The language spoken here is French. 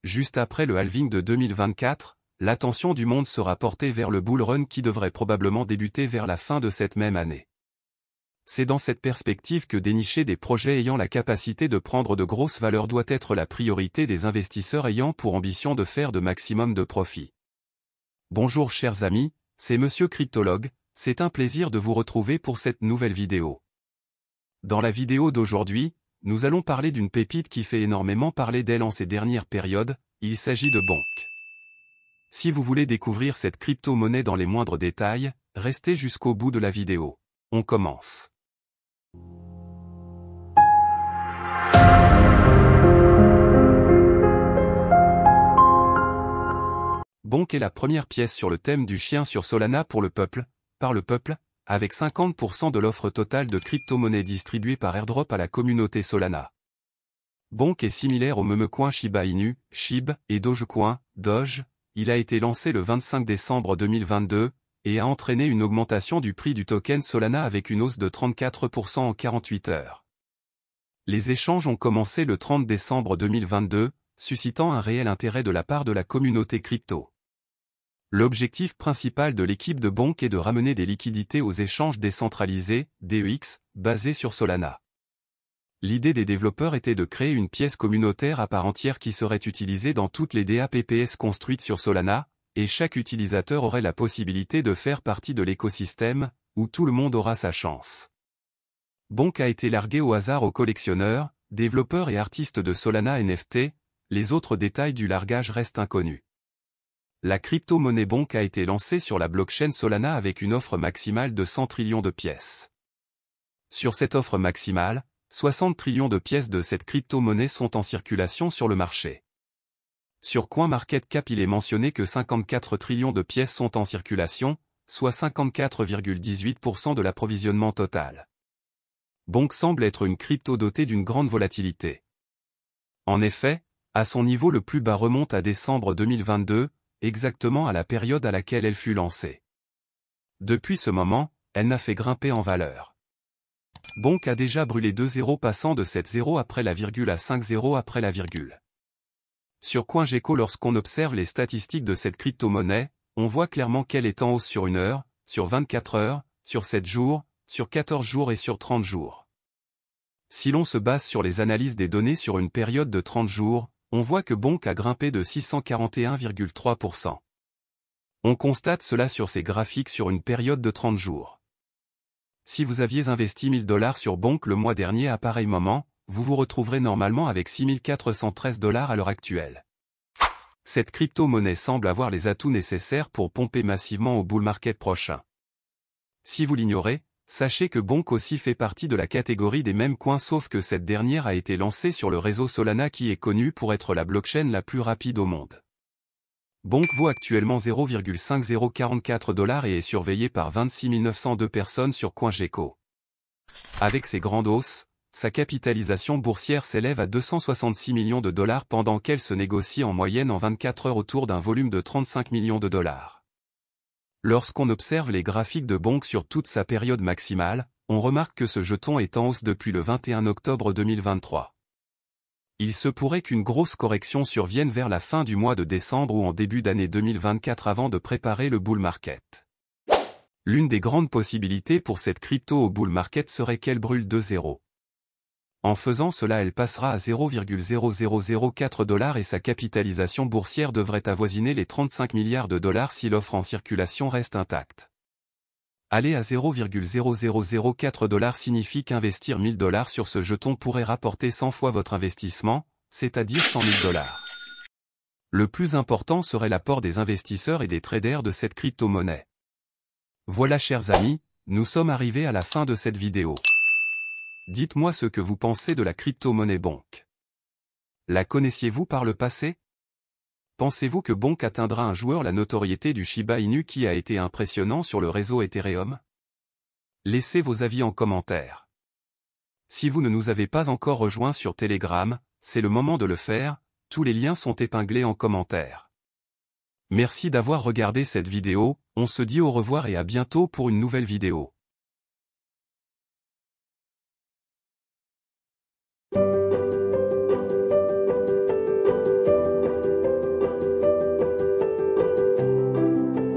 juste après le halving de 2024, l'attention du monde sera portée vers le bull run qui devrait probablement débuter vers la fin de cette même année. C'est dans cette perspective que dénicher des projets ayant la capacité de prendre de grosses valeurs doit être la priorité des investisseurs ayant pour ambition de faire de maximum de profit. Bonjour chers amis, c'est Monsieur Cryptologue, c'est un plaisir de vous retrouver pour cette nouvelle vidéo. Dans la vidéo d'aujourd'hui, nous allons parler d'une pépite qui fait énormément parler d'elle en ces dernières périodes, il s'agit de Bonk. Si vous voulez découvrir cette crypto-monnaie dans les moindres détails, restez jusqu'au bout de la vidéo. On commence. Bonk est la première pièce sur le thème du chien sur Solana pour le peuple, par le peuple, avec 50% de l'offre totale de crypto-monnaies distribuée par airdrop à la communauté Solana. Bonk est similaire au memecoin Shiba Inu, SHIB, et Dogecoin, Doge. Il a été lancé le 25 décembre 2022, et a entraîné une augmentation du prix du token Solana avec une hausse de 34% en 48 heures. Les échanges ont commencé le 30 décembre 2022, suscitant un réel intérêt de la part de la communauté crypto. L'objectif principal de l'équipe de Bonk est de ramener des liquidités aux échanges décentralisés, DEX, basés sur Solana. L'idée des développeurs était de créer une pièce communautaire à part entière qui serait utilisée dans toutes les DApps construites sur Solana, et chaque utilisateur aurait la possibilité de faire partie de l'écosystème, où tout le monde aura sa chance. Bonk a été largué au hasard aux collectionneurs, développeurs et artistes de Solana NFT, les autres détails du largage restent inconnus. La crypto-monnaie Bonk a été lancée sur la blockchain Solana avec une offre maximale de 100 trillions de pièces. Sur cette offre maximale, 60 trillions de pièces de cette crypto-monnaie sont en circulation sur le marché. Sur CoinMarketCap il est mentionné que 54 trillions de pièces sont en circulation, soit 54,18% de l'approvisionnement total. Bonk semble être une crypto dotée d'une grande volatilité. En effet, à son niveau le plus bas remonte à décembre 2022, exactement à la période à laquelle elle fut lancée. Depuis ce moment, elle n'a fait grimper en valeur. Bonk a déjà brûlé 2 zéros passant de 7 zéros après la virgule à 5 zéros après la virgule. Sur CoinGecko lorsqu'on observe les statistiques de cette crypto-monnaie, on voit clairement qu'elle est en hausse sur 1 heure, sur 24 heures, sur 7 jours, sur 14 jours et sur 30 jours. Si l'on se base sur les analyses des données sur une période de 30 jours, on voit que Bonk a grimpé de 641,3%. On constate cela sur ces graphiques sur une période de 30 jours. Si vous aviez investi 1000 $ sur Bonk le mois dernier à pareil moment, vous vous retrouverez normalement avec 6413 $ à l'heure actuelle. Cette crypto-monnaie semble avoir les atouts nécessaires pour pomper massivement au bull market prochain. Si vous l'ignorez, sachez que Bonk aussi fait partie de la catégorie des mêmes coins sauf que cette dernière a été lancée sur le réseau Solana qui est connu pour être la blockchain la plus rapide au monde. Bonk vaut actuellement 0,5044 $ et est surveillé par 26 902 personnes sur CoinGecko. Avec ses grandes hausses, sa capitalisation boursière s'élève à 266 millions de dollars pendant qu'elle se négocie en moyenne en 24 heures autour d'un volume de 35 millions de dollars. Lorsqu'on observe les graphiques de Bonk sur toute sa période maximale, on remarque que ce jeton est en hausse depuis le 21 octobre 2023. Il se pourrait qu'une grosse correction survienne vers la fin du mois de décembre ou en début d'année 2024 avant de préparer le bull market. L'une des grandes possibilités pour cette crypto au bull market serait qu'elle brûle 2 zéros. En faisant cela elle passera à 0,0004 $ et sa capitalisation boursière devrait avoisiner les 35 milliards de dollars si l'offre en circulation reste intacte. Aller à 0,0004 $ signifie qu'investir 1000 $ sur ce jeton pourrait rapporter 100 fois votre investissement, c'est-à-dire 100 000 $. Le plus important serait l'apport des investisseurs et des traders de cette crypto-monnaie. Voilà chers amis, nous sommes arrivés à la fin de cette vidéo. Dites-moi ce que vous pensez de la crypto-monnaie Bonk. La connaissiez-vous par le passé? Pensez-vous que Bonk atteindra un jour la notoriété du Shiba Inu qui a été impressionnant sur le réseau Ethereum? Laissez vos avis en commentaire. Si vous ne nous avez pas encore rejoints sur Telegram, c'est le moment de le faire, tous les liens sont épinglés en commentaire. Merci d'avoir regardé cette vidéo, on se dit au revoir et à bientôt pour une nouvelle vidéo.